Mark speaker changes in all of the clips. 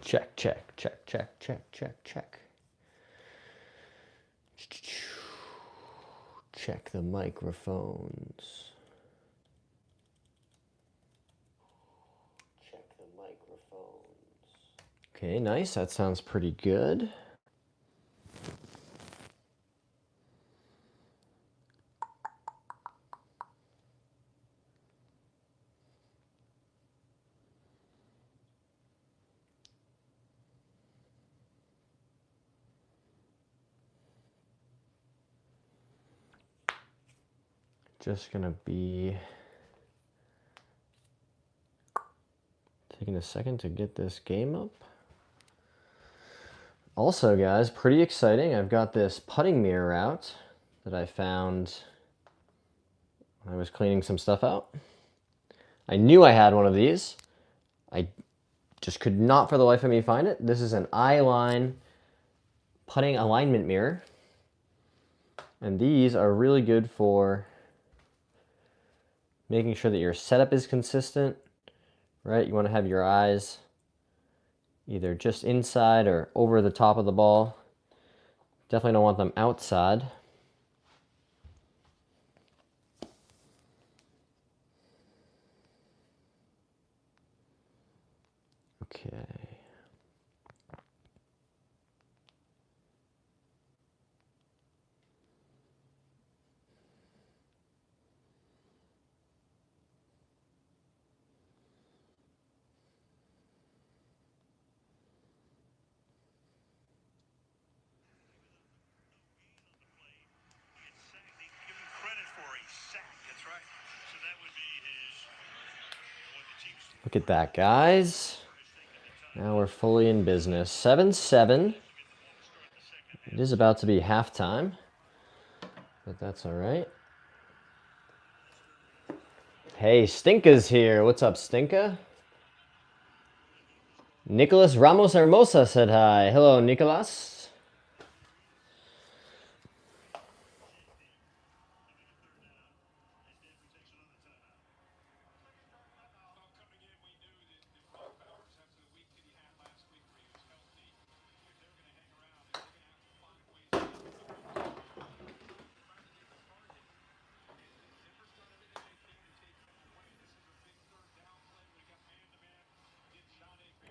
Speaker 1: Check, check, check, check, check, check, check. Check the microphones. Check the microphones. Okay, nice. That sounds pretty good. Just gonna be taking a second to get this game up. Also, guys, pretty exciting. I've got this putting mirror out that I found when I was cleaning some stuff out. I knew I had one of these. I just could not for the life of me find it. This is an Eyeline putting alignment mirror. And these are really good for making sure that your setup is consistent, right? You want to have your eyes either just inside or over the top of the ball. Definitely don't want them outside. Okay. Look at that, guys. Now we're fully in business. 7-7. It is about to be halftime, but that's all right. Hey, Stinka's here. What's up, Stinka? Nicholas Ramos Hermosa said hi. Hello, Nicholas.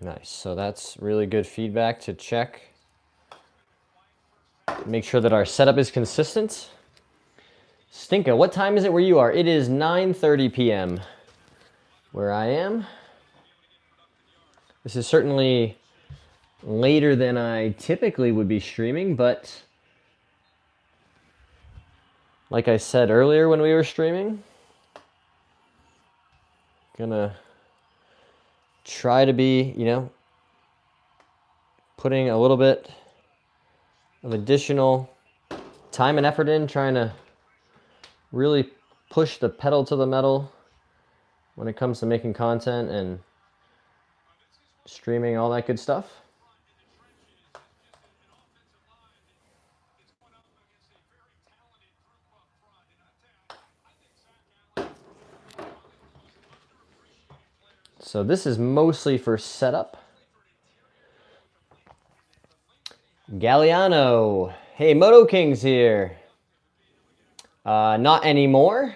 Speaker 1: Nice. So that's really good feedback to check. Make sure that our setup is consistent. Stinka, what time is it where you are? It is 9:30 p.m. where I am. This is certainly later than I typically would be streaming, but like I said earlier when we were streaming, gonna try to be, putting a little bit of additional time and effort in, trying to really push the pedal to the metal when it comes to making content and streaming, all that good stuff. So this is mostly for setup. Galliano. Hey, Moto King's here. Not anymore.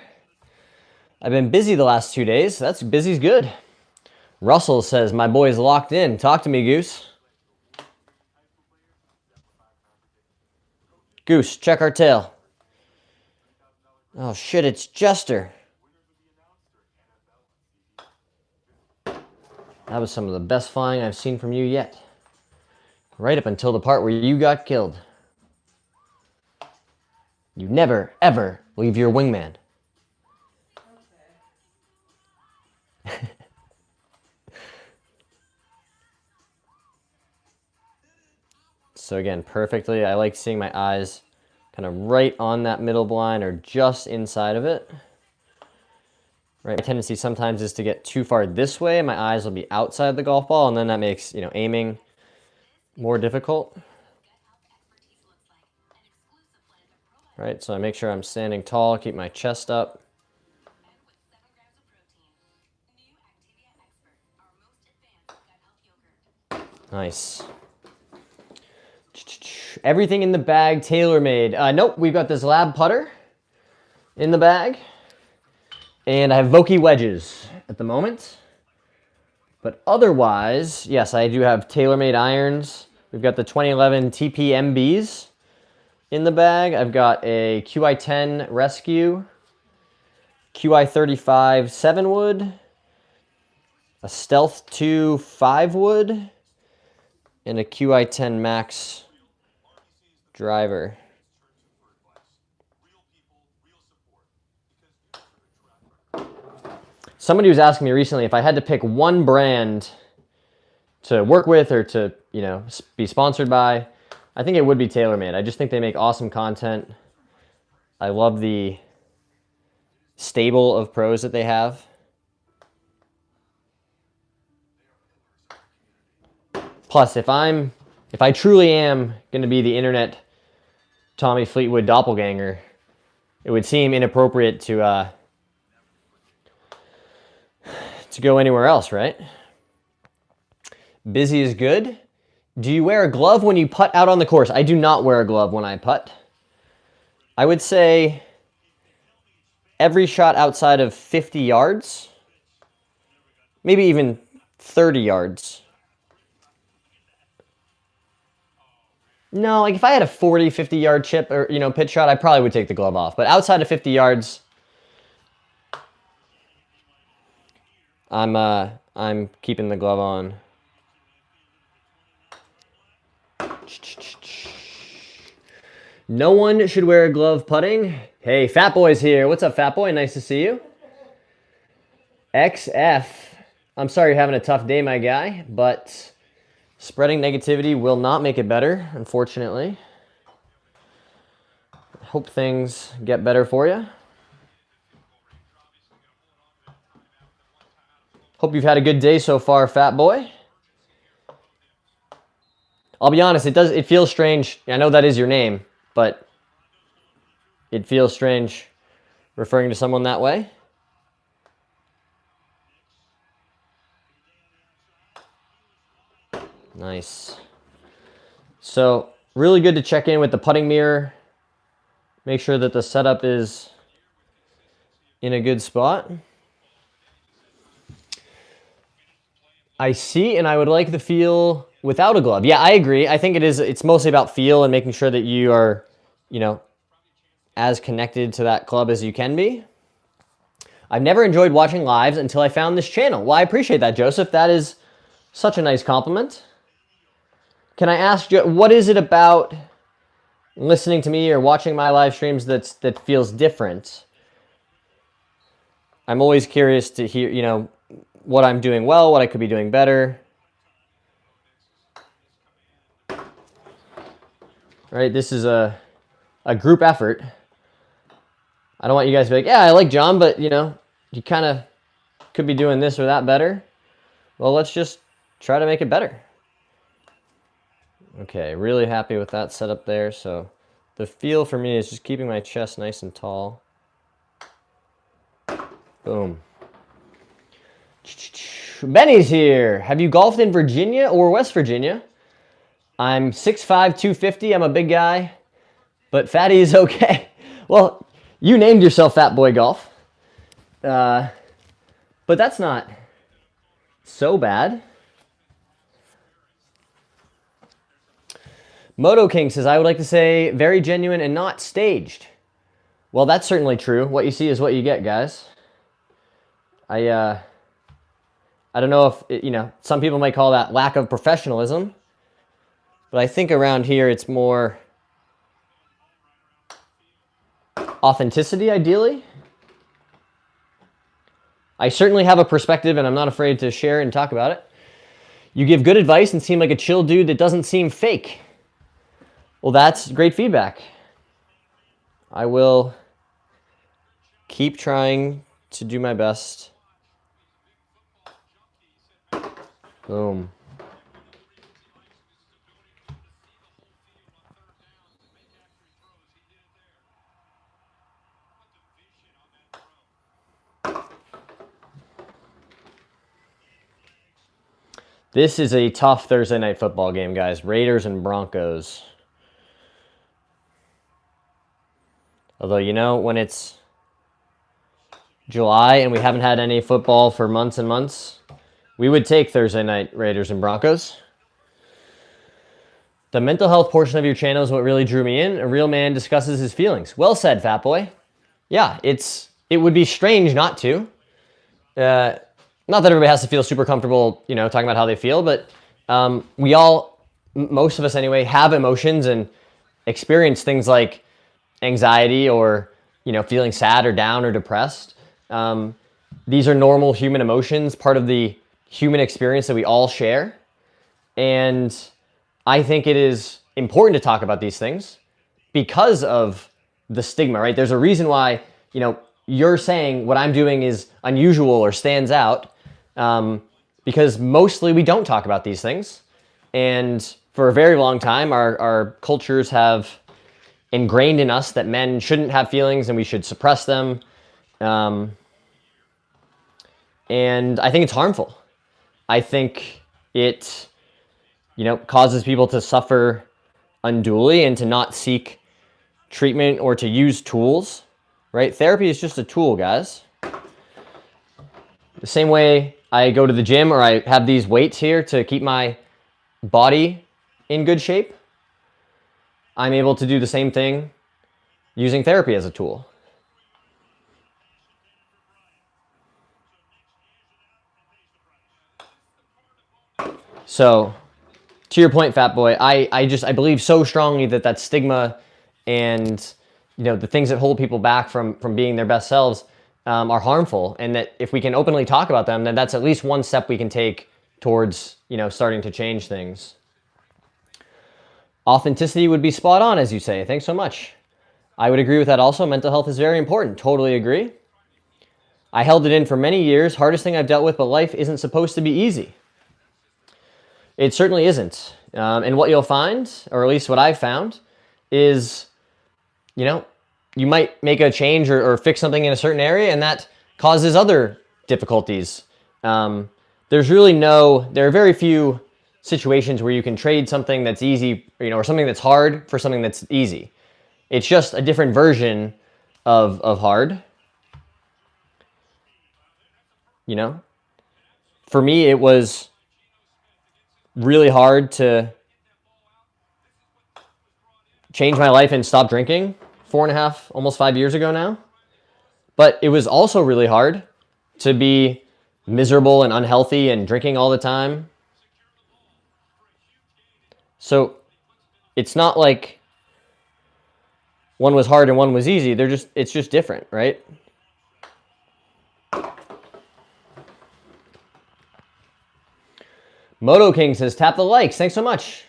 Speaker 1: I've been busy the last 2 days. That's busy's good. Russell says, my boy's locked in. Talk to me, Goose. Goose, check our tail. Oh, shit, it's Jester. That was some of the best flying I've seen from you yet. Right up until the part where you got killed. You never, ever leave your wingman. Okay. So again, perfectly. I like seeing my eyes kind of right on that middle blind or just inside of it. Right, my tendency sometimes is to get too far this way, and my eyes will be outside the golf ball, and then that makes, aiming more difficult. Right, so I make sure I'm standing tall, keep my chest up. Nice. Everything in the bag, TaylorMade. Nope, we've got this lab putter in the bag. And I have Vokey wedges at the moment. But otherwise, yes, I do have TaylorMade irons. We've got the 2011 TPMBs in the bag. I've got a QI10 Rescue, QI35 7-wood, a Stealth 2 5-wood, and a QI10 Max driver. Somebody was asking me recently if I had to pick one brand to work with or to, you know, be sponsored by, I think it would be TaylorMade. I just think they make awesome content. I love the stable of pros that they have. Plus, if I truly am going to be the internet Tommy Fleetwood doppelganger, it would seem inappropriate to go anywhere else, right? Busy is good. Do you wear a glove when you putt out on the course? I do not wear a glove when I putt. I would say every shot outside of 50 yards, maybe even 30 yards. No, like if I had a 40, 50 yard chip or, you know, pitch shot, I probably would take the glove off. But outside of 50 yards, I'm keeping the glove on. No one should wear a glove putting. Hey, Fat Boy's here. What's up, Fat Boy? Nice to see you. XF. I'm sorry you're having a tough day, my guy, but spreading negativity will not make it better, unfortunately. Hope things get better for you. Hope you've had a good day so far, Fat Boy. I'll be honest, it feels strange. I know that is your name, but it feels strange referring to someone that way. Nice. So, really good to check in with the putting mirror. Make sure that the setup is in a good spot. I see, and I would like the feel without a glove. Yeah, I agree. I think it's mostly about feel and making sure that you are, you know, as connected to that club as you can be. I've never enjoyed watching lives until I found this channel. Well, I appreciate that, Joseph. That is such a nice compliment. Can I ask you, what is it about listening to me or watching my live streams that feels different? I'm always curious to hear, you know, what I'm doing well, what I could be doing better. Right, this is a group effort. I don't want you guys to be like, yeah, I like John, but, you know, you kind of could be doing this or that better. Well, let's just try to make it better. Okay, really happy with that setup there. So the feel for me is just keeping my chest nice and tall. Boom. Benny's here. Have you golfed in Virginia or West Virginia? I'm 6'5", 250. I'm a big guy, but fatty is okay. Well, you named yourself Fat Boy Golf. But that's not so bad. Moto King says, I would like to say very genuine and not staged. Well, that's certainly true. What you see is what you get, guys. I don't know if, you know, some people might call that lack of professionalism, but I think around here it's more authenticity, ideally. I certainly have a perspective, and I'm not afraid to share and talk about it. You give good advice and seem like a chill dude that doesn't seem fake. Well, that's great feedback. I will keep trying to do my best. Boom. This is a tough Thursday night football game, guys. Raiders and Broncos. Although, you know, when it's July and we haven't had any football for months and months, we would take Thursday night Raiders and Broncos. The mental health portion of your channel is what really drew me in. A real man discusses his feelings. Well said, Fat Boy. Yeah, it would be strange not to. Not that everybody has to feel super comfortable, you know, talking about how they feel, but we all, most of us anyway, have emotions and experience things like anxiety or, you know, feeling sad or down or depressed. These are normal human emotions, part of the human experience that we all share. And I think it is important to talk about these things because of the stigma, right? There's a reason why, you know, you're saying what I'm doing is unusual or stands out, because mostly we don't talk about these things. And for a very long time, our cultures have ingrained in us that men shouldn't have feelings and we should suppress them. And I think it's harmful. I think it, you know, causes people to suffer unduly and to not seek treatment or to use tools, right? Therapy is just a tool, guys. The same way I go to the gym or I have these weights here to keep my body in good shape, I'm able to do the same thing using therapy as a tool. So, to your point, Fat Boy, I believe so strongly that stigma and, you know, the things that hold people back from being their best selves are harmful, and that if we can openly talk about them, then that's at least one step we can take towards, you know, starting to change things. Authenticity would be spot on, as you say. Thanks so much. I would agree with that also. Mental health is very important. Totally agree. I held it in for many years. Hardest thing I've dealt with, but life isn't supposed to be easy. It certainly isn't. And what you'll find, or at least what I've found, is, you know, you might make a change or fix something in a certain area, and that causes other difficulties. There are very few situations where you can trade something that's easy, you know, or something that's hard for something that's easy. It's just a different version of hard. You know, for me, it was really hard to change my life and stop drinking 4.5, almost 5 years ago now. But it was also really hard to be miserable and unhealthy and drinking all the time. So it's not like one was hard and one was easy. It's just different, right? Moto King says, tap the likes. Thanks so much.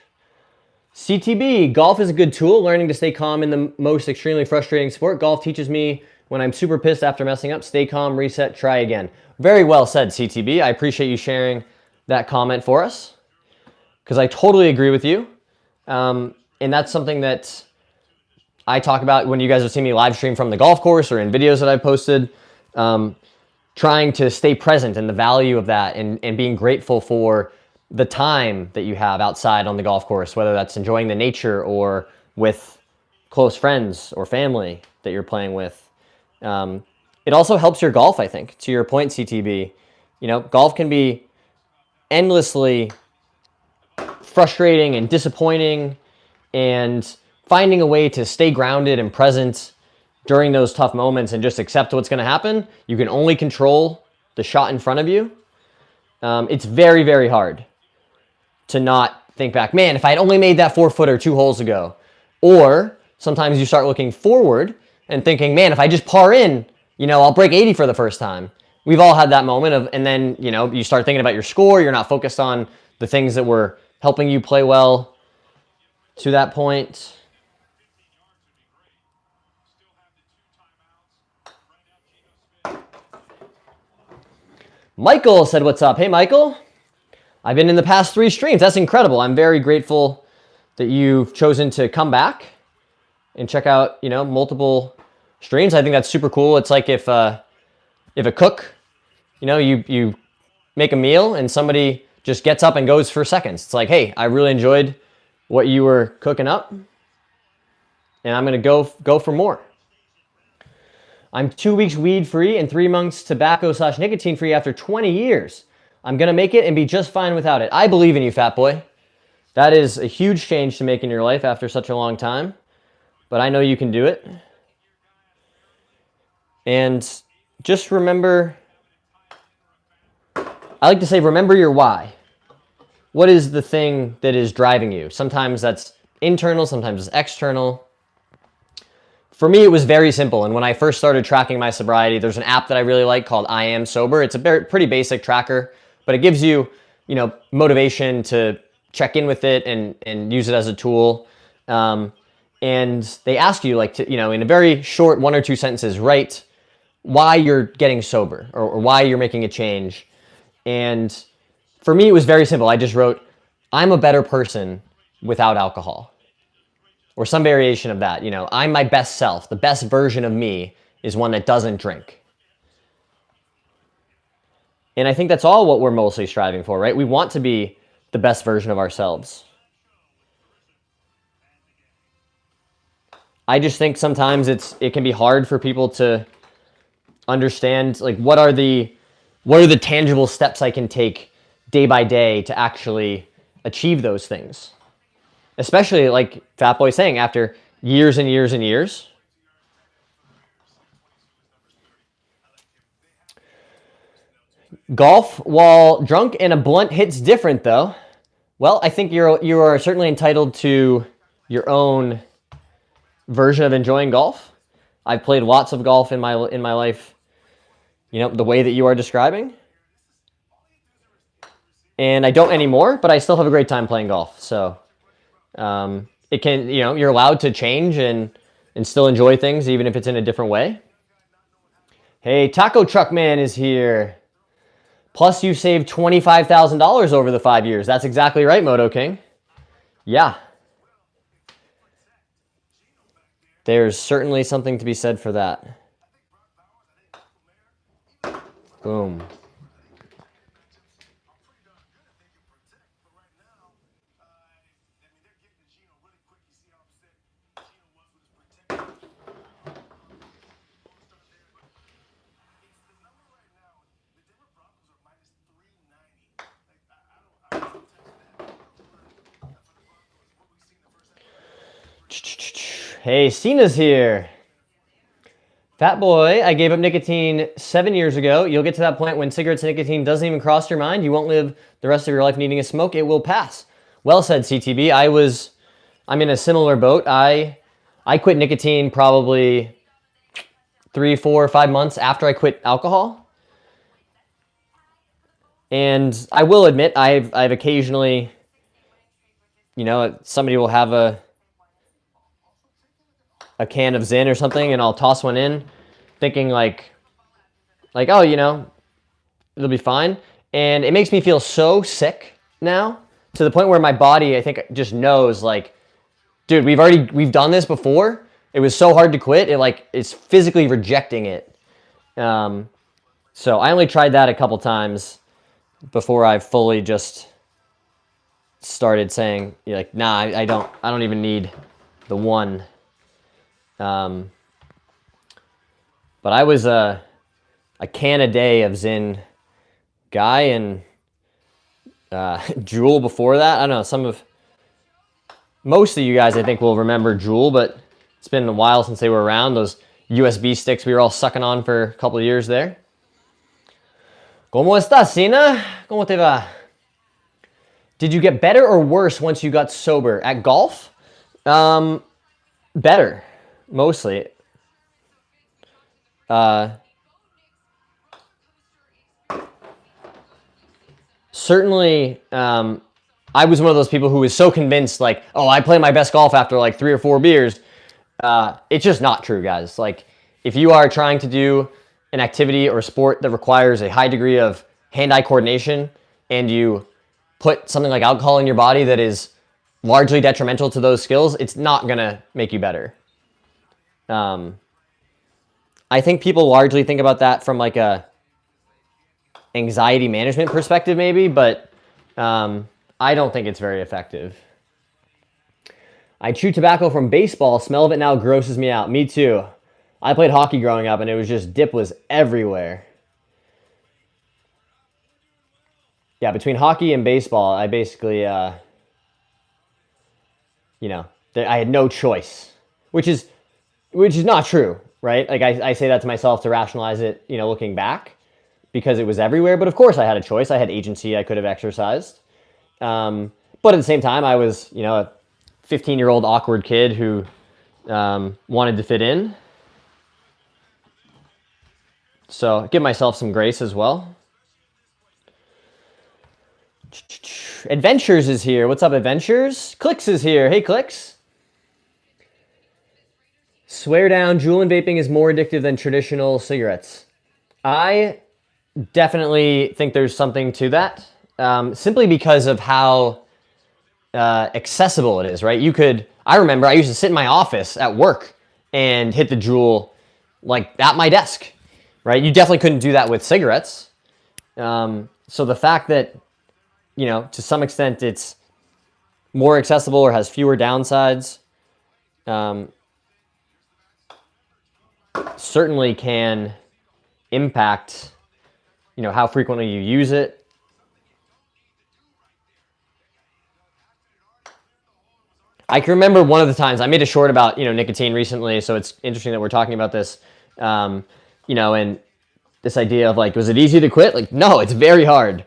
Speaker 1: CTB, golf is a good tool. Learning to stay calm in the most extremely frustrating sport. Golf teaches me when I'm super pissed after messing up. Stay calm, reset, try again. Very well said, CTB. I appreciate you sharing that comment for us, because I totally agree with you. And that's something that I talk about when you guys have seen me live stream from the golf course or in videos that I've posted. Trying to stay present and the value of that, and being grateful for the time that you have outside on the golf course, whether that's enjoying the nature or with close friends or family that you're playing with. It also helps your golf, I think. To your point, CTB, you know, golf can be endlessly frustrating and disappointing, and finding a way to stay grounded and present during those tough moments and just accept what's going to happen. You can only control the shot in front of you. It's very, very hard to not think back, man, if I had only made that 4-footer 2 holes ago. Or sometimes you start looking forward and thinking, man, if I just par in, you know, I'll break 80 for the first time. We've all had that moment of, and then, you know, you start thinking about your score. You're not focused on the things that were helping you play well to that point. Michael said, what's up? Hey, Michael. I've been in the past 3 streams. That's incredible. I'm very grateful that you've chosen to come back and check out, you know, multiple streams. I think that's super cool. It's like if a cook, you know, you make a meal and somebody just gets up and goes for seconds. It's like, hey, I really enjoyed what you were cooking up, and I'm going to go for more. I'm 2 weeks weed free and 3 months tobacco/nicotine free after 20 years. I'm going to make it and be just fine without it. I believe in you, fat boy. That is a huge change to make in your life after such a long time, but I know you can do it. And just remember, I like to say, remember your why. What is the thing that is driving you? Sometimes that's internal, sometimes it's external. For me, it was very simple. And when I first started tracking my sobriety, there's an app that I really like called I Am Sober. It's a pretty basic tracker, but it gives you, motivation to check in with it and use it as a tool. And they ask you, in a very short 1 or 2 sentences, write why you're getting sober or why you're making a change. And for me, it was very simple. I just wrote, I'm a better person without alcohol. Or some variation of that. I'm my best self. The best version of me is one that doesn't drink. And I think that's all what we're mostly striving for, right? We want to be the best version of ourselves. I just think sometimes it can be hard for people to understand, like, what are the tangible steps I can take day by day to actually achieve those things. Especially, like Fat Boy saying, after years and years and years. Golf while drunk and a blunt hits different, though. Well, I think you are certainly entitled to your own version of enjoying golf. I've played lots of golf in my life, the way that you are describing. And I don't anymore, but I still have a great time playing golf. So it can, you're allowed to change and still enjoy things, even if it's in a different way. Hey, Taco Truck Man is here. Plus, you saved $25,000 over the 5 years. That's exactly right, Moto King. Yeah. There's certainly something to be said for that. Boom. Hey, Cena's here. Fat Boy, I gave up nicotine 7 years ago. You'll get to that point when cigarettes and nicotine doesn't even cross your mind. You won't live the rest of your life needing a smoke. It will pass. Well said, CTB. I'm in a similar boat. I quit nicotine probably 3, 4, 5 months after I quit alcohol. And I will admit, I've occasionally, somebody will have a can of Zyn or something, and I'll toss one in, thinking like, oh, it'll be fine. And it makes me feel so sick now, to the point where my body, I think, just knows, like, dude, we've done this before. It was so hard to quit. It's physically rejecting it. So I only tried that a couple times before I fully just started saying, nah, I don't even need the one. But I was a can a day of Zyn guy, and Juul before that. I don't know, most of you guys, I think, will remember Juul, but it's been a while since they were around. Those USB sticks we were all sucking on for a couple of years there. ¿Cómo estás, Sina? ¿Cómo te va? Did you get better or worse once you got sober? At golf? Better. Mostly. Certainly, I was one of those people who was so convinced, like, oh, I play my best golf after like 3 or 4 beers. It's just not true, guys. Like, if you are trying to do an activity or sport that requires a high degree of hand-eye coordination, and you put something like alcohol in your body that is largely detrimental to those skills, it's not gonna make you better. I think people largely think about that from like a anxiety management perspective, maybe, but I don't think it's very effective. I chew tobacco from baseball. Smell of it now grosses me out. Me too. I played hockey growing up, and it was just dip was everywhere. Yeah, between hockey and baseball, I basically, I had no choice, which is not true, right? Like I say that to myself to rationalize it, looking back, because it was everywhere. But of course, I had a choice. I had agency I could have exercised. But at the same time, I was, a 15-year-old awkward kid who wanted to fit in. So give myself some grace as well. Adventures is here. What's up, Adventures? Clicks is here. Hey, Clicks. Swear down, Juul and vaping is more addictive than traditional cigarettes. I definitely think there's something to that, simply because of how accessible it is, right? I remember I used to sit in my office at work and hit the Juul like at my desk, right? You definitely couldn't do that with cigarettes. So the fact that, to some extent it's more accessible or has fewer downsides, certainly can impact, how frequently you use it. I can remember one of the times I made a short about, nicotine recently, so it's interesting that we're talking about this, and this idea of like, was it easy to quit? Like, no, it's very hard.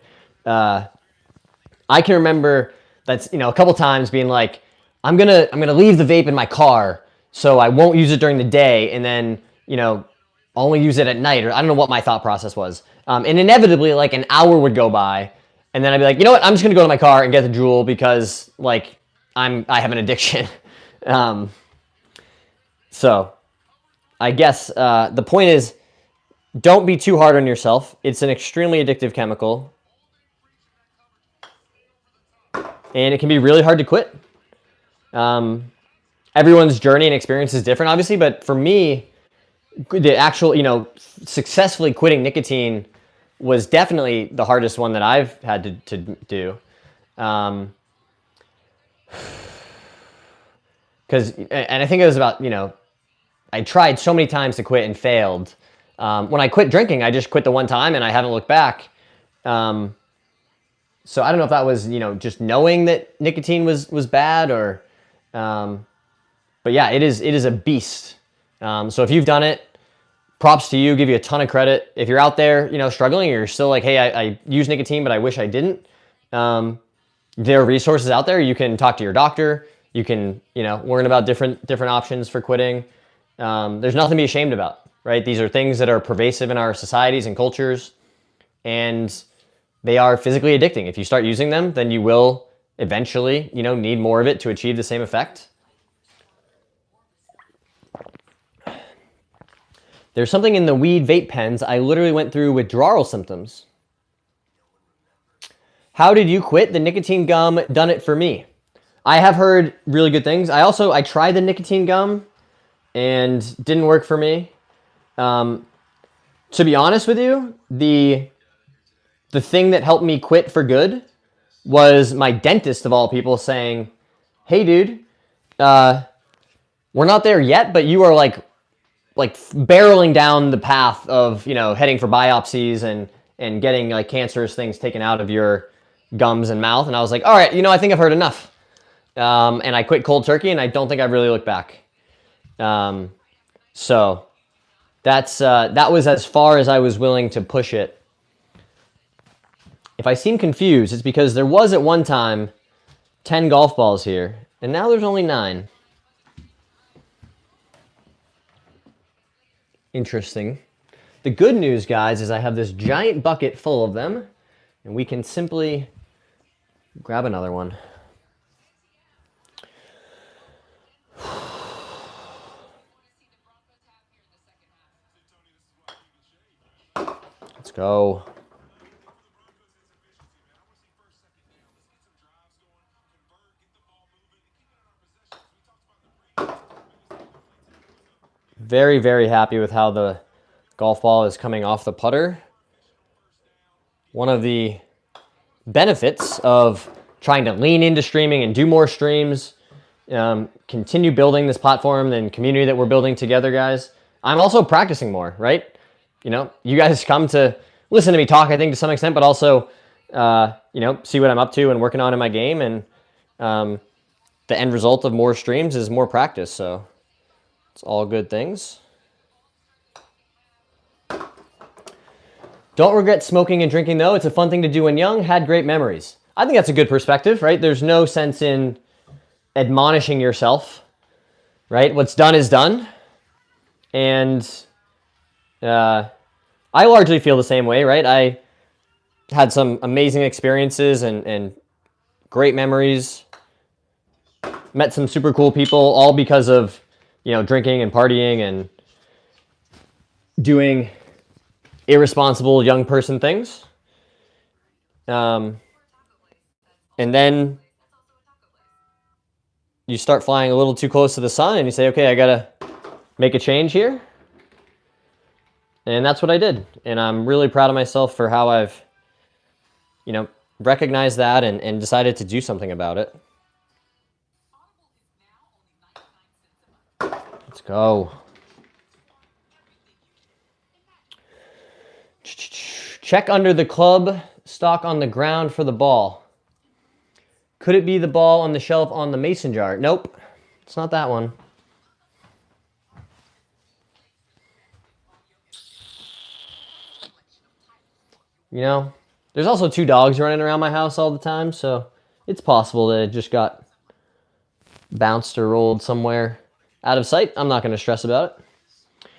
Speaker 1: I can remember that's, a couple times being like, I'm gonna leave the vape in my car, so I won't use it during the day, and then, only use it at night, or I don't know what my thought process was. And inevitably, like, an hour would go by, and then I'd be like, you know what, I'm just gonna go to my car and get the Juul because, like, I have an addiction. So I guess the point is, don't be too hard on yourself. It's an extremely addictive chemical, and it can be really hard to quit. Everyone's journey and experience is different, obviously, but for me, the actual, successfully quitting nicotine was definitely the hardest one that I've had to do. And I think it was about, I tried so many times to quit and failed. When I quit drinking, I just quit the one time and I haven't looked back. So I don't know if that was, just knowing that nicotine was bad, or, but yeah, it is a beast. So if you've done it, props to you, give you a ton of credit. If you're out there, struggling, or you're still like, hey, I use nicotine, but I wish I didn't. There are resources out there. You can talk to your doctor. You can, learn about different options for quitting. There's nothing to be ashamed about, right? These are things that are pervasive in our societies and cultures, and they are physically addicting. If you start using them, then you will eventually, need more of it to achieve the same effect. There's something in the weed vape pens. I literally went through withdrawal symptoms. How did you quit? The nicotine gum done it for me. I have heard really good things. I tried the nicotine gum and didn't work for me. To be honest with you, the thing that helped me quit for good was my dentist, of all people, saying, hey dude, we're not there yet, but you are like barreling down the path of, heading for biopsies and getting like cancerous things taken out of your gums and mouth. And I was like, all right, I think I've heard enough. And I quit cold turkey, and I don't think I've really looked back. So that was as far as I was willing to push it. If I seem confused, it's because there was at one time 10 golf balls here, and now there's only 9. Interesting. The good news, guys, is I have this giant bucket full of them, and we can simply grab another one. Let's go. Very, very happy with how the golf ball is coming off the putter. One of the benefits of trying to lean into streaming and do more streams, continue building this platform and community that we're building together, guys. I'm also practicing more, right? You know, you guys come to listen to me talk, I think, to some extent, but also, you know, see what I'm up to and working on in my game. And the end result of more streams is more practice. So it's all good things. Don't regret smoking and drinking, though. It's a fun thing to do when young. Had great memories. I think that's a good perspective, right? There's no sense in admonishing yourself, right? What's done is done. And I largely feel the same way, right? I had some amazing experiences and great memories. Met some super cool people, all because of, you know, drinking and partying and doing irresponsible young person things. And then you start flying a little too close to the sun and you say, okay, I gotta make a change here. And that's what I did. And I'm really proud of myself for how I've, you know, recognized that and decided to do something about it. Let's go. Check under the club stock on the ground for the ball. Could it be the ball on the shelf on the mason jar? Nope, it's not that one. You know, there's also 2 dogs running around my house all the time, so it's possible that it just got bounced or rolled somewhere out of sight. I'm not going to stress about it.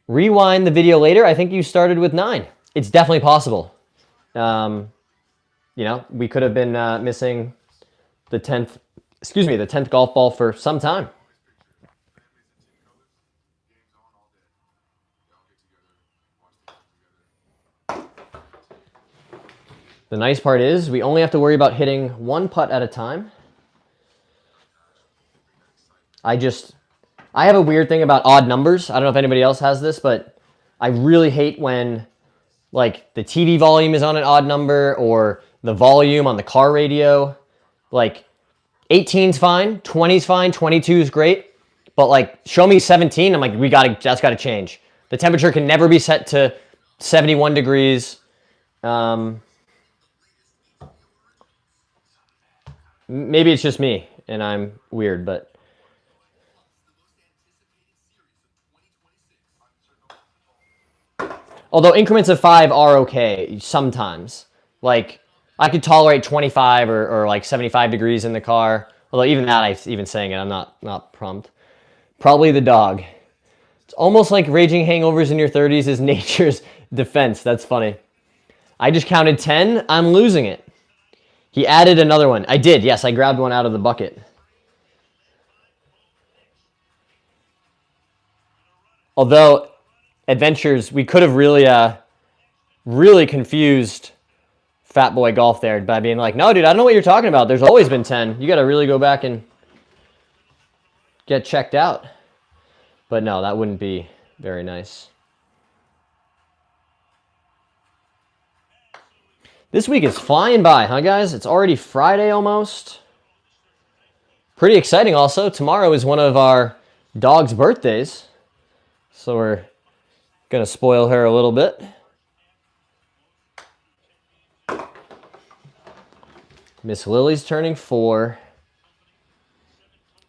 Speaker 1: Rewind the video later. I think you started with 9. It's definitely possible. You know, we could have been missing the 10th golf ball for some time. The nice part is we only have to worry about hitting 1 putt at a time. I have a weird thing about odd numbers. I don't know if anybody else has this, but I really hate when, like, the TV volume is on an odd number or the volume on the car radio. Like, 18's fine, 20's fine, 22 is great, but, like, show me 17, I'm like, that's got to change. The temperature can never be set to 71 degrees. Maybe it's just me and I'm weird, but although increments of 5 are okay sometimes. Like, I could tolerate 25 or like 75 degrees in the car. Although even that, even saying it, I'm not prompt. Probably the dog. It's almost like raging hangovers in your 30s is nature's defense. That's funny. I just counted 10. I'm losing it. He added another one. I did. Yes, I grabbed one out of the bucket. Although Adventures, we could have really confused Fat Boy Golf there by being like, no, dude, I don't know what you're talking about. There's always been 10. You got to really go back and get checked out. But no, that wouldn't be very nice. This week is flying by, huh, guys? It's already Friday almost. Pretty exciting also. Tomorrow is one of our dog's birthdays. So we're going to spoil her a little bit. Miss Lily's turning 4.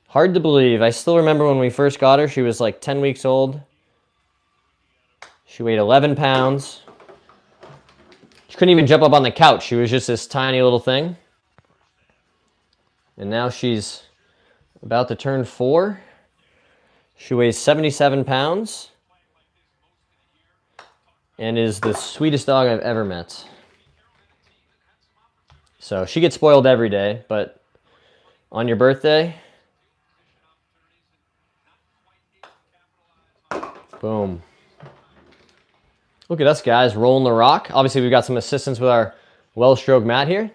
Speaker 1: Hard to believe. I still remember when we first got her, she was like 10 weeks old. She weighed 11 pounds. She couldn't even jump up on the couch. She was just this tiny little thing. And now she's about to turn 4. She weighs 77 pounds and is the sweetest dog I've ever met. So she gets spoiled every day, but on your birthday, boom. Look at us, guys, rolling the rock. Obviously, we've got some assistance with our well-stroked mat here.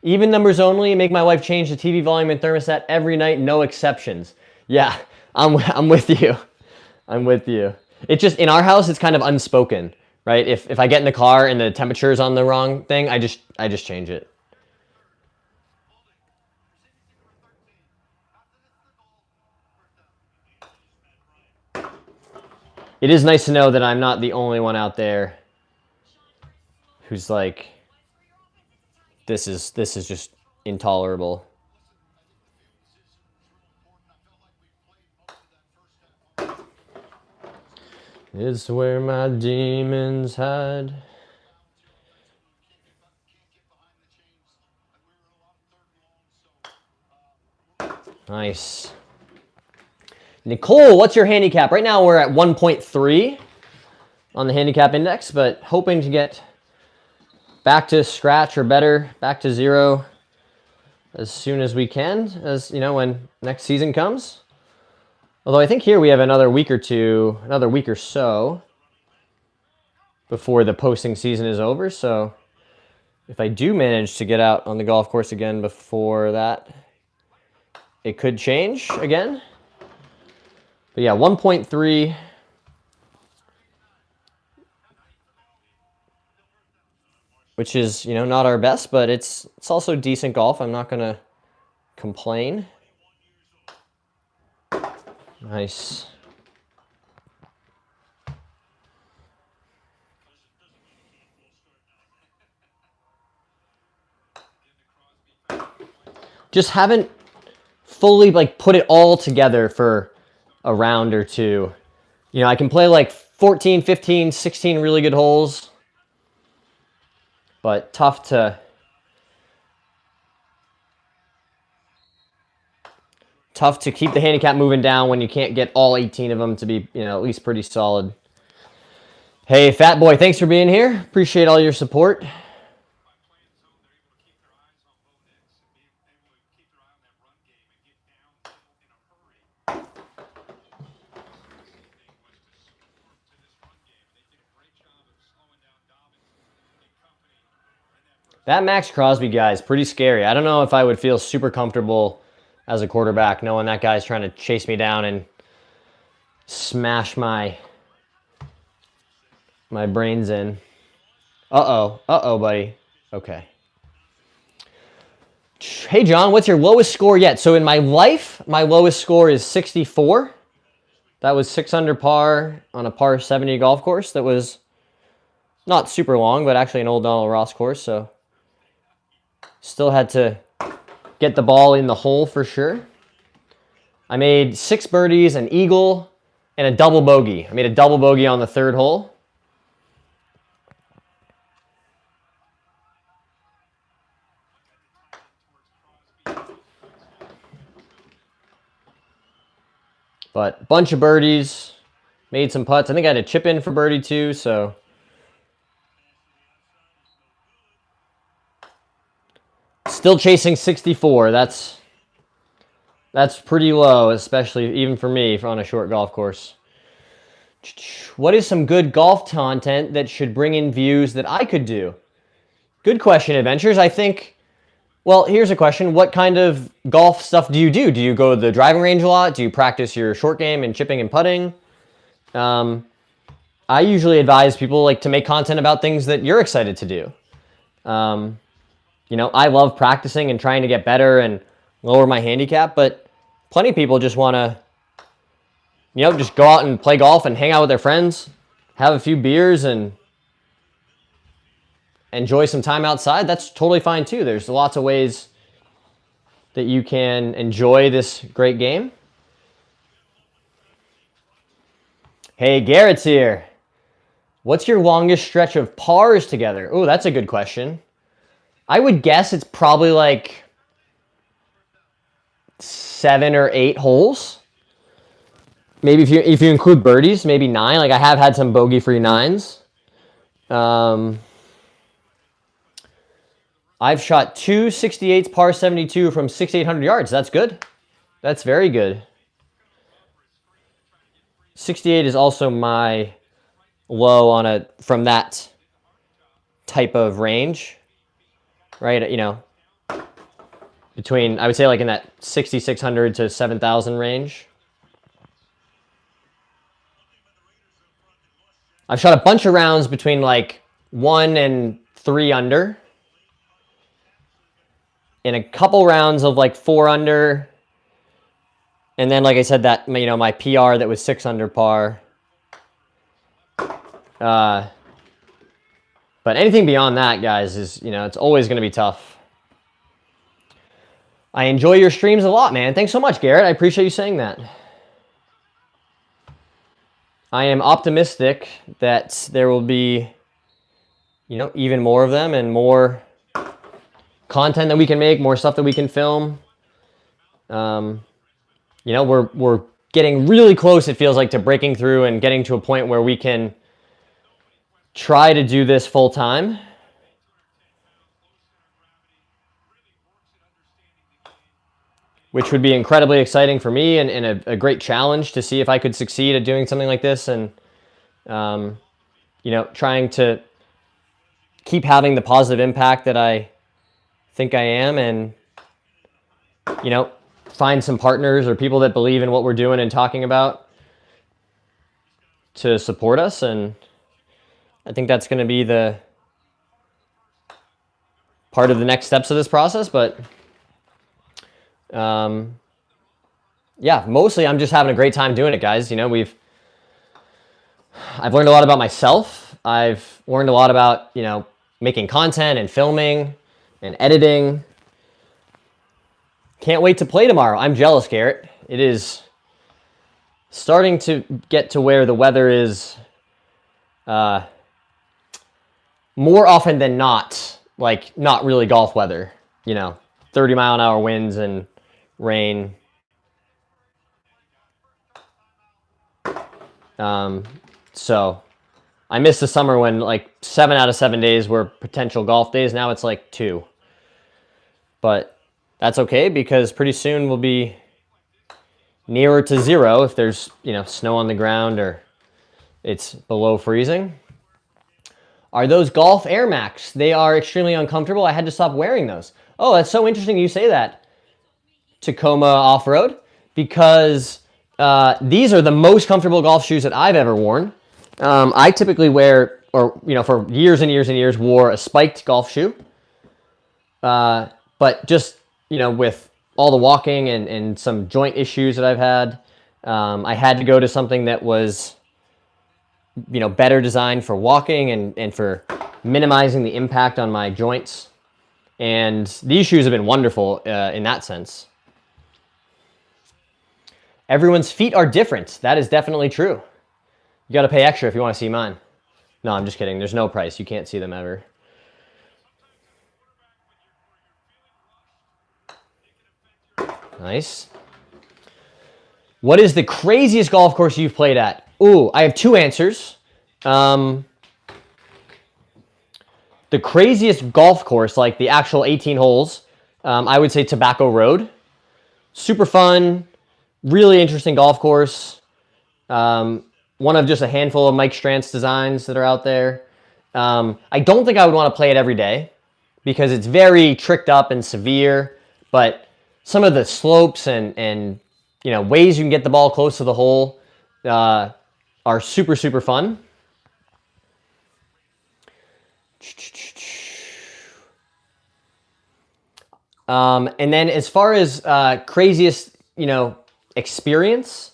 Speaker 1: Even numbers only. Make my wife change the TV volume and thermostat every night, no exceptions. Yeah, I'm with you. I'm with you. It's just, in our house, it's kind of unspoken, right? If I get in the car and the temperature is on the wrong thing, I just change it. It is nice to know that I'm not the only one out there who's like, this is just intolerable. It's where my demons hide. Nice. Nicole, what's your handicap? Right now we're at 1.3 on the handicap index, but hoping to get back to scratch or better, back to 0 as soon as we can, as you know, when next season comes. Although I think here we have another week or so before the posting season is over. So if I do manage to get out on the golf course again before that, it could change again. But yeah, 1.3. Which is, you know, not our best, but it's also decent golf. I'm not going to complain. Nice. Just haven't fully like put it all together for a round or two. You know, I can play like 14, 15, 16 really good holes, but tough to keep the handicap moving down when you can't get all 18 of them to be, you know, at least pretty solid. Hey, Fat Boy, thanks for being here. Appreciate all your support. That Max Crosby guy is pretty scary. I don't know if I would feel super comfortable as a quarterback knowing that guy's trying to chase me down and smash my brains in. Uh-oh, buddy. Okay. Hey, John, what's your lowest score yet? So in my life, my lowest score is 64. That was 6 under par on a par 70 golf course that was not super long, but actually an old Donald Ross course, so still had to get the ball in the hole for sure. I made 6 birdies, an eagle, and a double bogey. I made a double bogey on the 3rd hole. But bunch of birdies, made some putts. I think I had a chip in for birdie too, so still chasing 64. That's pretty low, especially even for me on a short golf course. What is some good golf content that should bring in views that I could do? Good question, Adventures. I think, well, here's a question. What kind of golf stuff do you do? Do you go to the driving range a lot? Do you practice your short game and chipping and putting? I usually advise people like to make content about things that you're excited to do. You know, I love practicing and trying to get better and lower my handicap, but plenty of people just want to, you know, just go out and play golf and hang out with their friends, have a few beers and enjoy some time outside. That's totally fine too. There's lots of ways that you can enjoy this great game. Hey, Garrett's here. What's your longest stretch of pars together? Oh, that's a good question. I would guess it's probably like 7 or 8 holes. Maybe if you include birdies, maybe 9. Like I have had some bogey-free 9s. I've shot 2 68s par 72 from 6,800 yards. That's good. That's very good. 68 is also my low on from that type of range, right? You know, between, I would say like in that 6,600 to 7,000 range. I've shot a bunch of rounds between like 1 and 3 under. And a couple rounds of like 4 under. And then, like I said, that, you know, my PR that was 6 under par. But anything beyond that, guys, is, you know, it's always going to be tough. I enjoy your streams a lot, man. Thanks so much, Garrett. I appreciate you saying that. I am optimistic that there will be, you know, even more of them and more content that we can make, more stuff that we can film. You know, we're getting really close, it feels like, to breaking through and getting to a point where we can try to do this full time. Which would be incredibly exciting for me and a great challenge to see if I could succeed at doing something like this and, you know, trying to keep having the positive impact that I think I am and, you know, find some partners or people that believe in what we're doing and talking about to support us. And I think that's going to be the part of the next steps of this process. But yeah, mostly I'm just having a great time doing it, guys. You know, I've learned a lot about myself. I've learned a lot about, you know, making content and filming and editing. Can't wait to play tomorrow. I'm jealous, Garrett. It is starting to get to where the weather is more often than not, like, not really golf weather, you know, 30-mile-an-hour winds and rain. So I missed the summer when like 7 out of 7 days were potential golf days. Now it's like 2. But that's okay because pretty soon we'll be nearer to 0 if there's, you know, snow on the ground or it's below freezing. Are those Golf Air Max? They are extremely uncomfortable. I had to stop wearing those. Oh, that's so interesting you say that, Tacoma Off-Road, because these are the most comfortable golf shoes that I've ever worn. I typically wear, or, you know, for years and years and years, wore a spiked golf shoe. But just, you know, with all the walking and some joint issues that I've had, I had to go to something that was, you know, better designed for walking and for minimizing the impact on my joints. And these shoes have been wonderful in that sense. Everyone's feet are different. That is definitely true. You got to pay extra if you want to see mine. No, I'm just kidding. There's no price. You can't see them ever. Nice. What is the craziest golf course you've played at? Ooh, I have 2 answers. The craziest golf course, like the actual 18 holes, I would say Tobacco Road. Super fun, really interesting golf course. One of just a handful of Mike Strantz designs that are out there. I don't think I would want to play it every day because it's very tricked up and severe, but some of the slopes and you know, ways you can get the ball close to the hole are super, super fun. And then as far as craziest, you know, experience,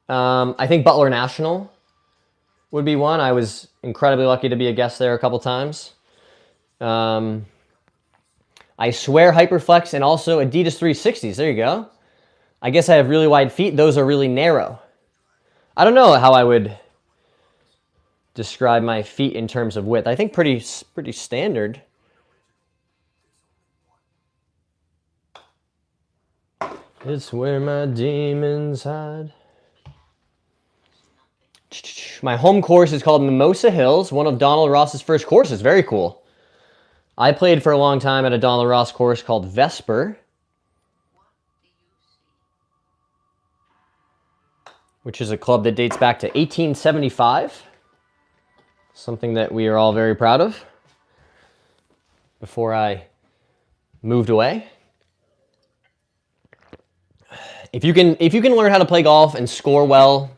Speaker 1: I think Butler National would be one. I was incredibly lucky to be a guest there a couple times. I swear Hyperflex and also Adidas 360s. There you go. I guess I have really wide feet. Those are really narrow. I don't know how I would describe my feet in terms of width. I think pretty standard. It's where my demons hide. My home course is called Mimosa Hills, one of Donald Ross's first courses. Very cool. I played for a long time at a Donald Ross course called Vesper, which is a club that dates back to 1875. Something that we are all very proud of before I moved away. If you can learn how to play golf and score well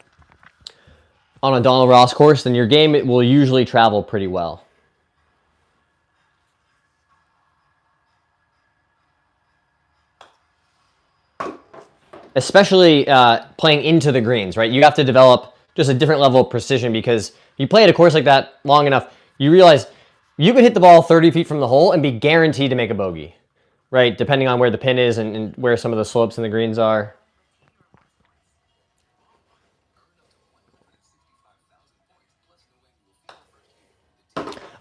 Speaker 1: on a Donald Ross course, then your game will usually travel pretty well. Especially playing into the greens, right? You have to develop just a different level of precision because you play at a course like that long enough, you realize you could hit the ball 30 feet from the hole and be guaranteed to make a bogey, right? Depending on where the pin is and where some of the slopes and the greens are.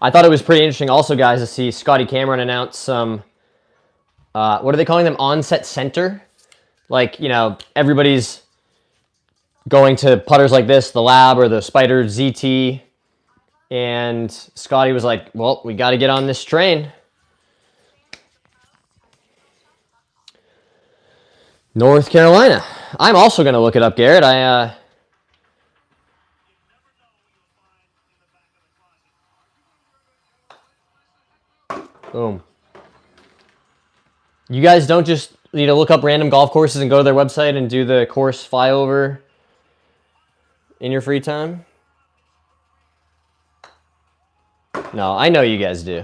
Speaker 1: I thought it was pretty interesting also, guys, to see Scotty Cameron announce some, what are they calling them? On-set center. Like, you know, everybody's going to putters like this, the Lab or the Spider ZT. And Scotty was like, well, we got to get on this train. North Carolina. I'm also going to look it up, Garrett. Boom. You guys don't just look up random golf courses and go to their website and do the course flyover in your free time? No, I know you guys do.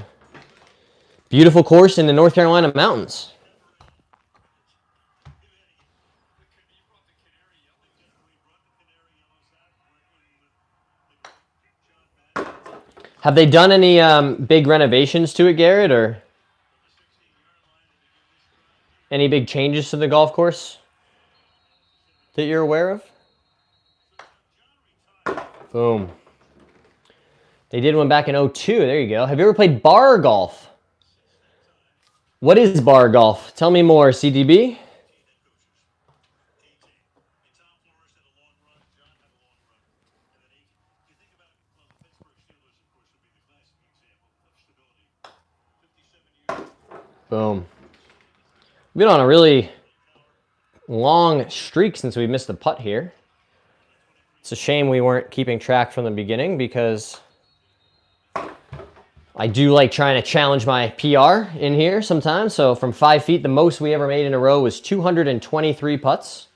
Speaker 1: Beautiful course in the North Carolina mountains. Have they done any big renovations to it, Garrett, or any big changes to the golf course that you're aware of? Boom. They did one back in 2002. There you go. Have you ever played bar golf? What is bar golf? Tell me more, CDB. Boom. We've been on a really long streak since we missed the putt here. It's a shame we weren't keeping track from the beginning because I do like trying to challenge my PR in here sometimes. So from 5 feet, the most we ever made in a row was 223 putts.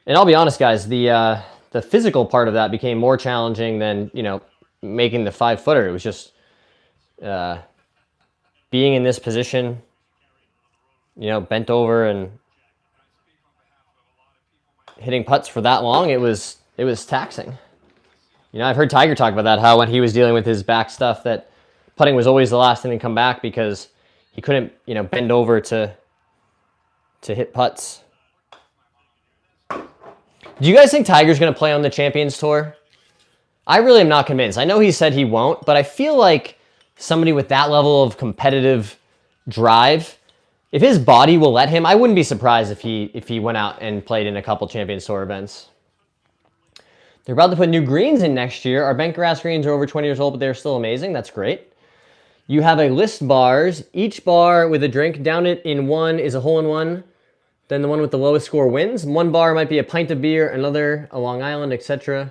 Speaker 1: And I'll be honest, guys, the physical part of that became more challenging than, making the 5-footer. It was just being in this position, bent over and hitting putts for that long, it was taxing. I've heard Tiger talk about that, how when he was dealing with his back stuff, that putting was always the last thing to come back because he couldn't, bend over to hit putts. Do you guys think Tiger's going to play on the Champions Tour? I really am not convinced. I know he said he won't, but I feel like somebody with that level of competitive drive, if his body will let him, I wouldn't be surprised if he went out and played in a couple Champions Tour events. They're about to put new greens in next year. Our bent grass greens are over 20 years old, but they're still amazing. That's great. You have a list bars. Each bar with a drink. Down it in one is a hole-in-one. Then the one with the lowest score wins. One bar might be a pint of beer, another a Long Island, etc.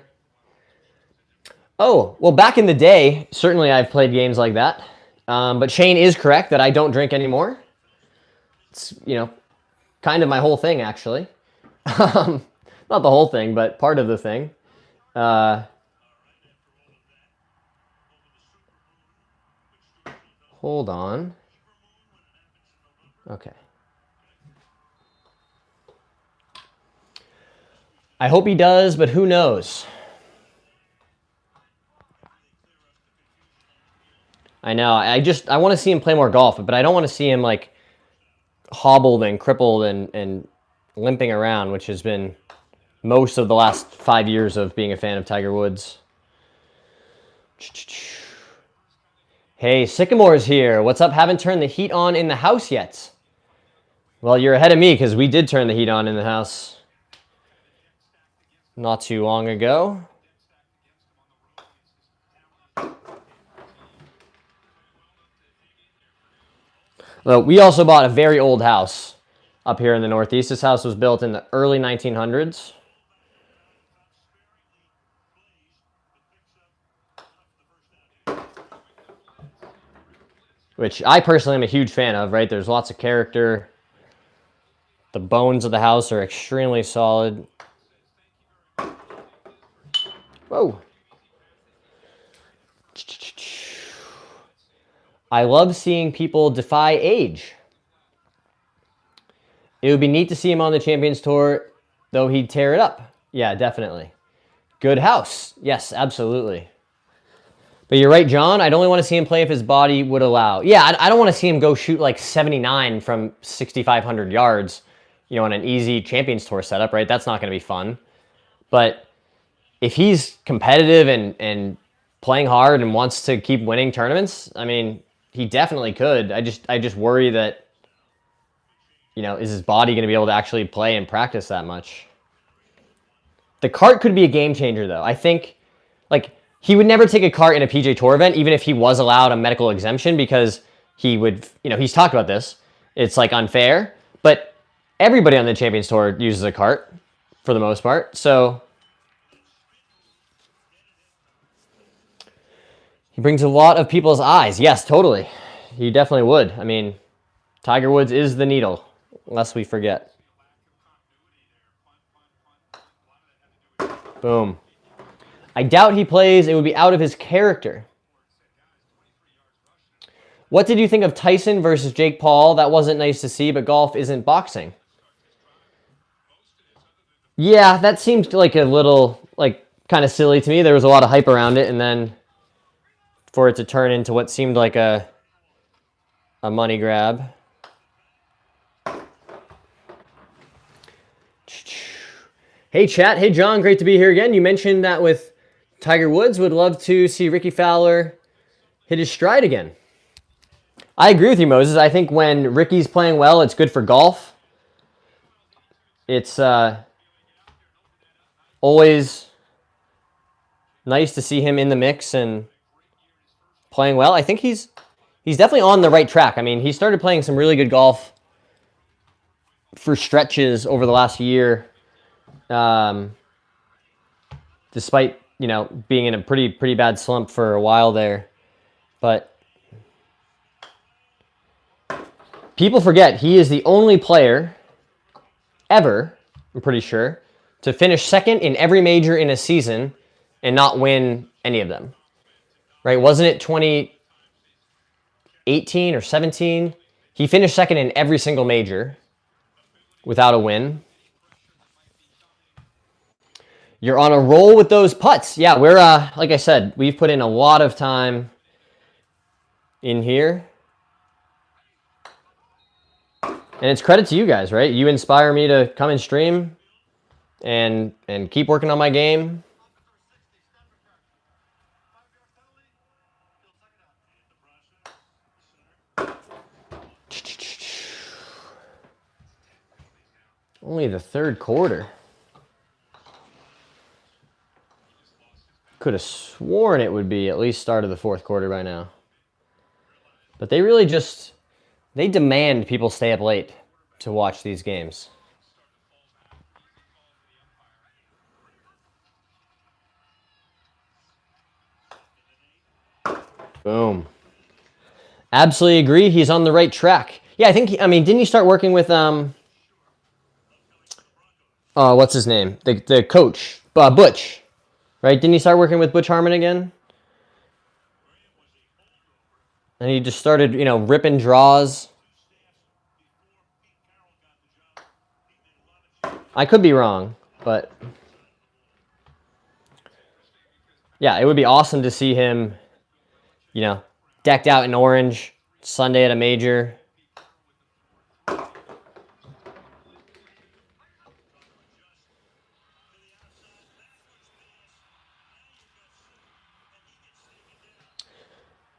Speaker 1: Oh, well, back in the day, certainly I've played games like that. But Shane is correct that I don't drink anymore. It's, kind of my whole thing, actually. Not the whole thing, but part of the thing. Hold on. Okay. I hope he does, but who knows? I know. I want to see him play more golf, but I don't want to see him like hobbled and crippled and limping around, which has been most of the last 5 years of being a fan of Tiger Woods. Hey, Sycamore's here. What's up? Haven't turned the heat on in the house yet. Well, you're ahead of me because we did turn the heat on in the house not too long ago. Well, we also bought a very old house up here in the Northeast. This house was built in the early 1900s. Which I personally am a huge fan of, right? There's lots of character. The bones of the house are extremely solid. Whoa. I love seeing people defy age. It would be neat to see him on the Champions Tour, though he'd tear it up. Yeah, definitely. Good house. Yes, absolutely. But you're right, John. I'd only want to see him play if his body would allow. Yeah, I don't want to see him go shoot like 79 from 6,500 yards, you know, on an easy Champions Tour setup, right? That's not going to be fun. But if he's competitive and playing hard and wants to keep winning tournaments, I mean, he definitely could. I just worry that, you know, is his body going to be able to actually play and practice that much? The cart could be a game changer, though. I think, like, he would never take a cart in a PGA Tour event, even if he was allowed a medical exemption, because he would, you know, he's talked about this. It's, like, unfair. But everybody on the Champions Tour uses a cart, for the most part. So he brings a lot of people's eyes. Yes, totally. He definitely would. I mean, Tiger Woods is the needle, lest we forget. Boom. I doubt he plays. It would be out of his character. What did you think of Tyson versus Jake Paul? That wasn't nice to see, but golf isn't boxing. Yeah, that seemed like a little, like, kind of silly to me. There was a lot of hype around it, and then for it to turn into what seemed like a money grab. Hey, chat. Hey, John. Great to be here again. You mentioned that with Tiger Woods, would love to see Rickie Fowler hit his stride again. I agree with you, Moses. I think when Rickie's playing well, it's good for golf. It's always nice to see him in the mix and playing well. I think he's definitely on the right track. I mean, he started playing some really good golf for stretches over the last year. Despite, you know, being in a pretty bad slump for a while there. But people forget he is the only player ever, I'm pretty sure, to finish second in every major in a season and not win any of them. Right? Wasn't it 2018 or 17? He finished second in every single major without a win. You're on a roll with those putts. Yeah, we're, like I said, we've put in a lot of time in here. And it's credit to you guys, right? You inspire me to come and stream and keep working on my game. Only the third quarter. Could have sworn it would be at least start of the fourth quarter by now. But they really just, they demand people stay up late to watch these games. Boom. Absolutely agree. He's on the right track. Yeah, I think, I mean, didn't he start working with, what's his name? The coach, Butch. Right? Didn't he start working with Butch Harmon again? And he just started, you know, ripping draws. I could be wrong, but yeah, it would be awesome to see him, you know, decked out in orange Sunday at a major.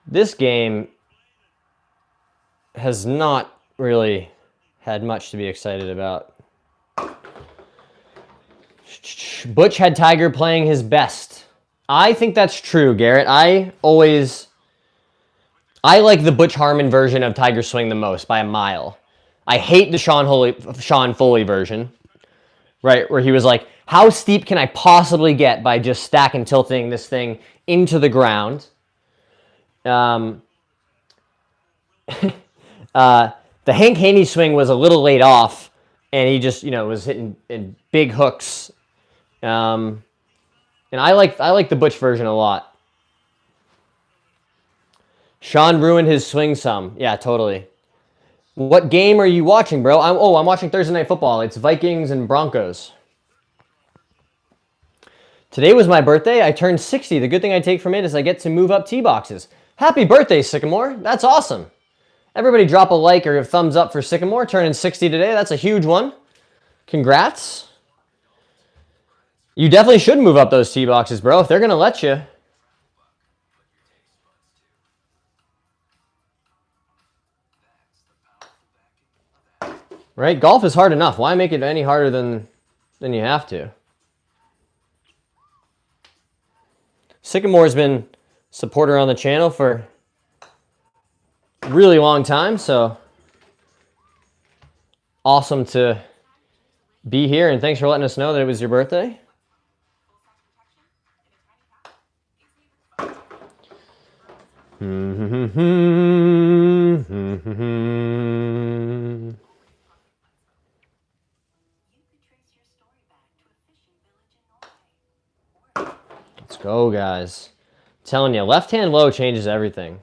Speaker 1: This game has not really had much to be excited about. Butch had Tiger playing his best. I think that's true, Garrett. I like the Butch Harmon version of Tiger Swing the most by a mile. I hate the Sean Foley version, right, where he was like, how steep can I possibly get by just stack and tilting this thing into the ground? The Hank Haney swing was a little laid off, and he just, you know, was hitting in big hooks. And I like the Butch version a lot. Sean ruined his swing some. Yeah, totally. What game are you watching, bro? I'm watching Thursday Night Football. It's Vikings and Broncos. Today was my birthday. I turned 60. The good thing I take from it is I get to move up tee boxes. Happy birthday, Sycamore. That's awesome. Everybody drop a like or a thumbs up for Sycamore. Turning 60 today. That's a huge one. Congrats. You definitely should move up those tee boxes, bro, if they're going to let you. Right? Golf is hard enough. Why make it any harder than you have to? Sycamore's been a supporter on the channel for a really long time, so awesome to be here, and thanks for letting us know that it was your birthday. Let's go, guys. I'm telling you, left hand low changes everything.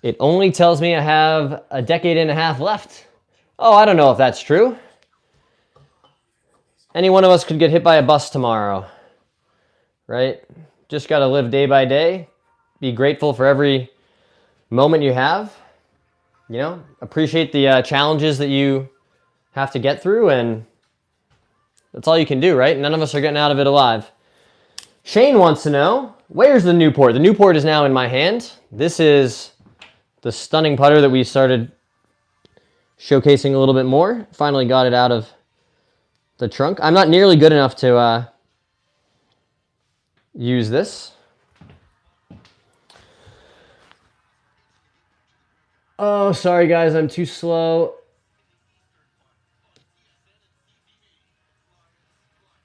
Speaker 1: It only tells me I have a decade and a half left. Oh, I don't know if that's true. Any one of us could get hit by a bus tomorrow, right? Just got to live day by day. Be grateful for every moment you have. You know, appreciate the challenges that you have to get through, and that's all you can do, right? None of us are getting out of it alive. Shane wants to know, where's the Newport? The Newport is now in my hand. This is the stunning putter that we started showcasing a little bit more. Finally got it out of the trunk. I'm not nearly good enough to use this. Oh, sorry guys, I'm too slow.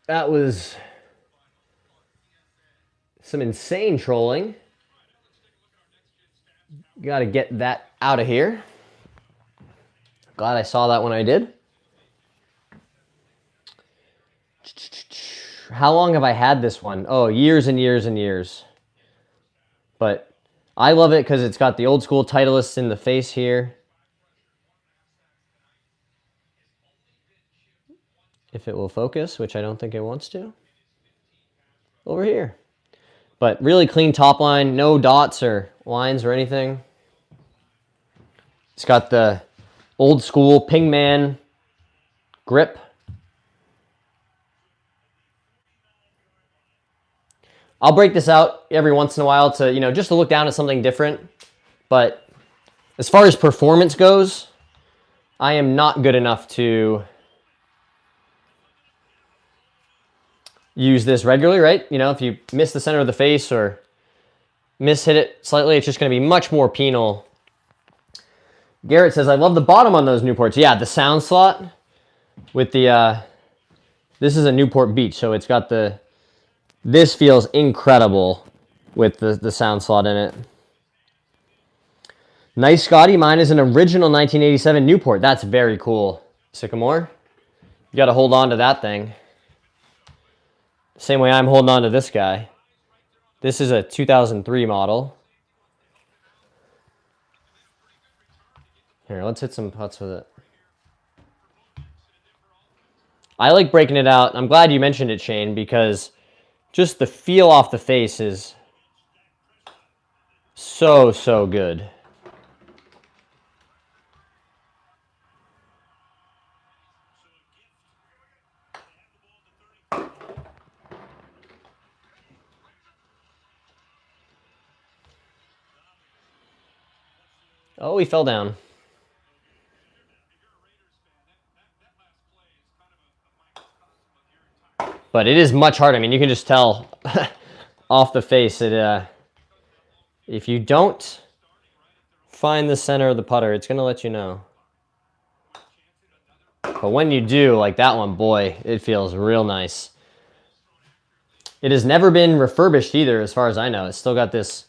Speaker 1: That was some insane trolling. Got to get that out of here. Glad I saw that when I did. How long have I had this one? Oh, years and years and years. But I love it because it's got the old school Titleist in the face here. If it will focus, which I don't think it wants to. Over here. But really clean top line, no dots or lines or anything. It's got the old school Pingman grip. I'll break this out every once in a while to, just to look down at something different. But as far as performance goes, I am not good enough to use this regularly, right? If you miss the center of the face or hit it slightly, it's just going to be much more penal. Garrett says, I love the bottom on those Newports. Yeah, the sound slot with the, this is a Newport Beach, so it's got this feels incredible with the sound slot in it. Nice, Scotty. Mine is an original 1987 Newport. That's very cool, Sycamore. You got to hold on to that thing. Same way I'm holding on to this guy. This is a 2003 model. Here, let's hit some putts with it. I like breaking it out. I'm glad you mentioned it, Shane, because just the feel off the face is so, so good. Oh, he fell down. But it is much harder. I mean, you can just tell off the face that if you don't find the center of the putter, it's going to let you know. But when you do, like that one, boy, it feels real nice. It has never been refurbished either, as far as I know. It's still got this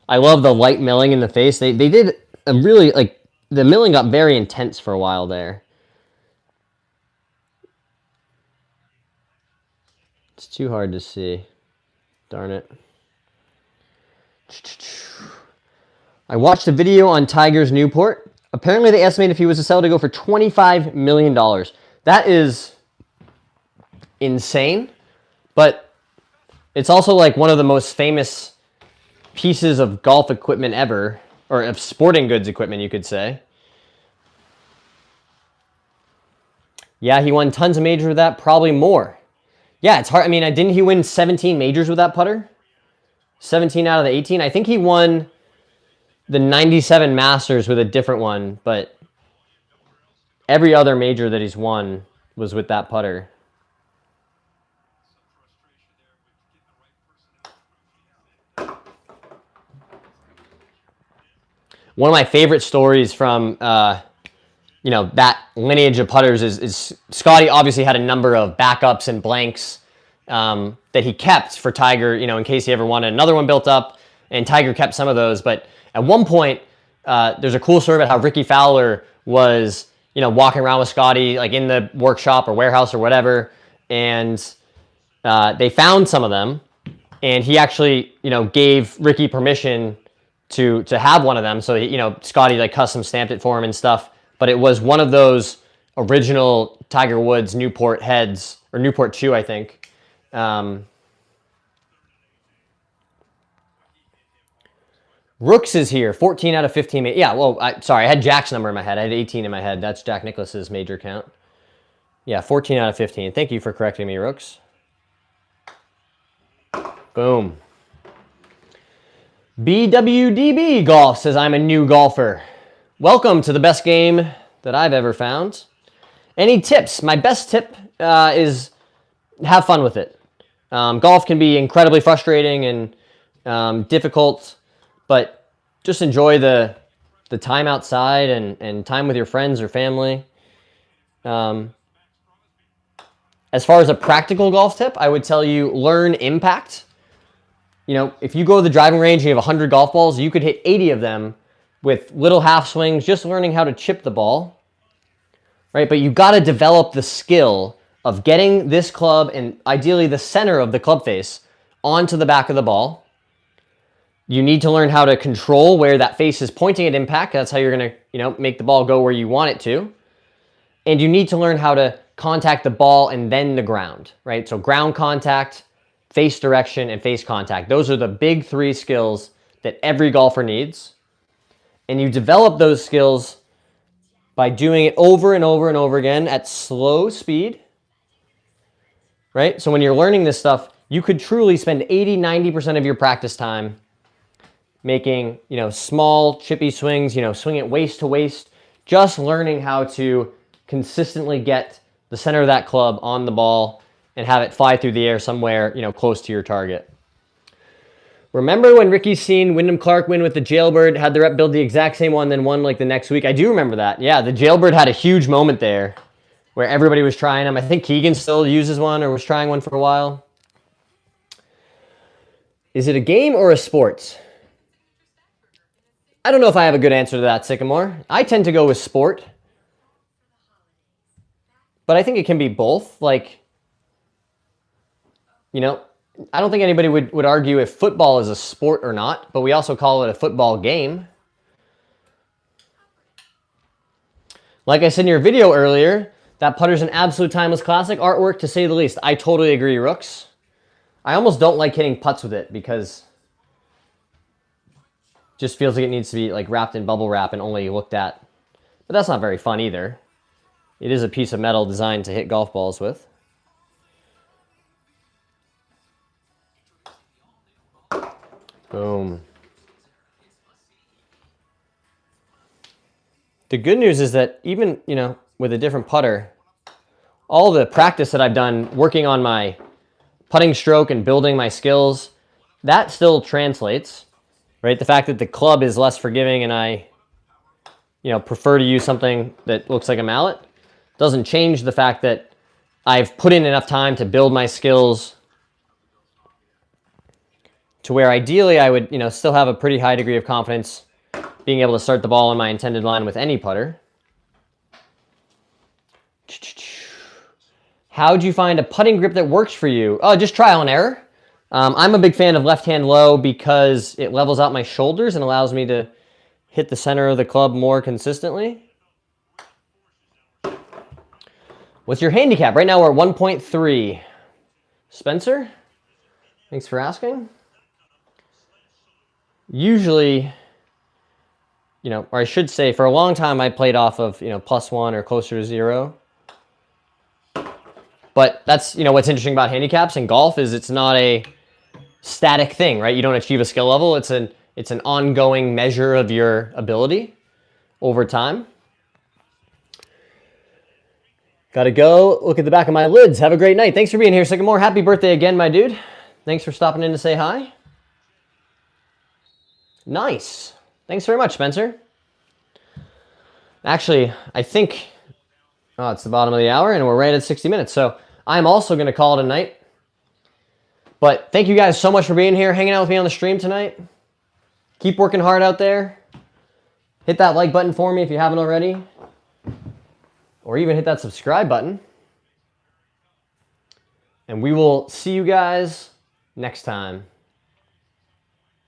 Speaker 1: I love the light milling in the face. They did a really, like, the milling got very intense for a while there. It's too hard to see. Darn it. I watched a video on Tiger's Newport. Apparently they estimate if he was to sell to go for $25 million. That is insane, but it's also like one of the most famous pieces of golf equipment ever, or of sporting goods equipment, you could say. Yeah, he won tons of majors with that, probably more. Yeah, it's hard. I mean, didn't he win 17 majors with that putter? 17 out of the 18. I think he won the 97 Masters with a different one, but every other major that he's won was with that putter. One of my favorite stories from you know, that lineage of putters is Scotty obviously had a number of backups and blanks that he kept for Tiger, you know, in case he ever wanted another one built up, and Tiger kept some of those. But at one point, there's a cool story about how Ricky Fowler was, you know, walking around with Scotty, like in the workshop or warehouse or whatever, and they found some of them, and he actually, you know, gave Ricky permission to have one of them. So, you know, Scotty like custom stamped it for him and stuff. But it was one of those original Tiger Woods Newport heads, or Newport 2, I think. Rooks is here, 14 out of 15. Yeah, well, sorry, I had Jack's number in my head. I had 18 in my head. That's Jack Nicklaus's major count. Yeah, 14 out of 15. Thank you for correcting me, Rooks. Boom. BWDB Golf says, I'm a new golfer. Welcome to the best game that I've ever found. Any tips? My best tip is have fun with it. Golf can be incredibly frustrating and difficult, but just enjoy the time outside and time with your friends or family. As far as a practical golf tip, I would tell you learn impact. You know, if you go to the driving range and you have 100 golf balls, you could hit 80 of them with little half swings, just learning how to chip the ball, right? But you got to develop the skill of getting this club, and ideally the center of the club face, onto the back of the ball. You need to learn how to control where that face is pointing at impact. That's how you're going to, you know, make the ball go where you want it to. And you need to learn how to contact the ball and then the ground, right? So ground contact, face direction, and face contact. Those are the big three skills that every golfer needs. And you develop those skills by doing it over and over and over again at slow speed, right? So when you're learning this stuff, you could truly spend 80-90% of your practice time making, you know, small chippy swings, you know, swing it waist to waist, just learning how to consistently get the center of that club on the ball and have it fly through the air somewhere, you know, close to your target. Remember when Ricky's seen Wyndham Clark win with the Jailbird, had the rep build the exact same one, then won like the next week? I do remember that. Yeah, the Jailbird had a huge moment there where everybody was trying them. I think Keegan still uses one or was trying one for a while. Is it a game or a sport? I don't know if I have a good answer to that, Sycamore. I tend to go with sport. But I think it can be both. Like, you know, I don't think anybody would argue if football is a sport or not, but we also call it a football game. Like I said in your video earlier, that putter's an absolute timeless classic. Artwork, to say the least. I totally agree, Rooks. I almost don't like hitting putts with it because it just feels like it needs to be like wrapped in bubble wrap and only looked at. But that's not very fun either. It is a piece of metal designed to hit golf balls with. Boom. The good news is that even, you know, with a different putter, all the practice that I've done working on my putting stroke and building my skills, that still translates, right? The fact that the club is less forgiving and I, you know, prefer to use something that looks like a mallet doesn't change the fact that I've put in enough time to build my skills to where ideally I would, still have a pretty high degree of confidence being able to start the ball in my intended line with any putter. How'd you find a putting grip that works for you? Oh, just trial and error. I'm a big fan of left hand low because it levels out my shoulders and allows me to hit the center of the club more consistently. What's your handicap? Right now we're at 1.3. Spencer, thanks for asking. Usually, or I should say for a long time I played off of, +1 or closer to 0. But that's, what's interesting about handicaps in golf is it's not a static thing, right? You don't achieve a skill level. It's an ongoing measure of your ability over time. Gotta go. Look at the back of my lids. Have a great night. Thanks for being here, Sycamore. Happy birthday again, my dude. Thanks for stopping in to say hi. Nice. Thanks very much, Spencer. Actually, I think it's the bottom of the hour and we're right at 60 minutes. So I'm also going to call it a night. But thank you guys so much for being here, hanging out with me on the stream tonight. Keep working hard out there. Hit that like button for me if you haven't already. Or even hit that subscribe button. And we will see you guys next time.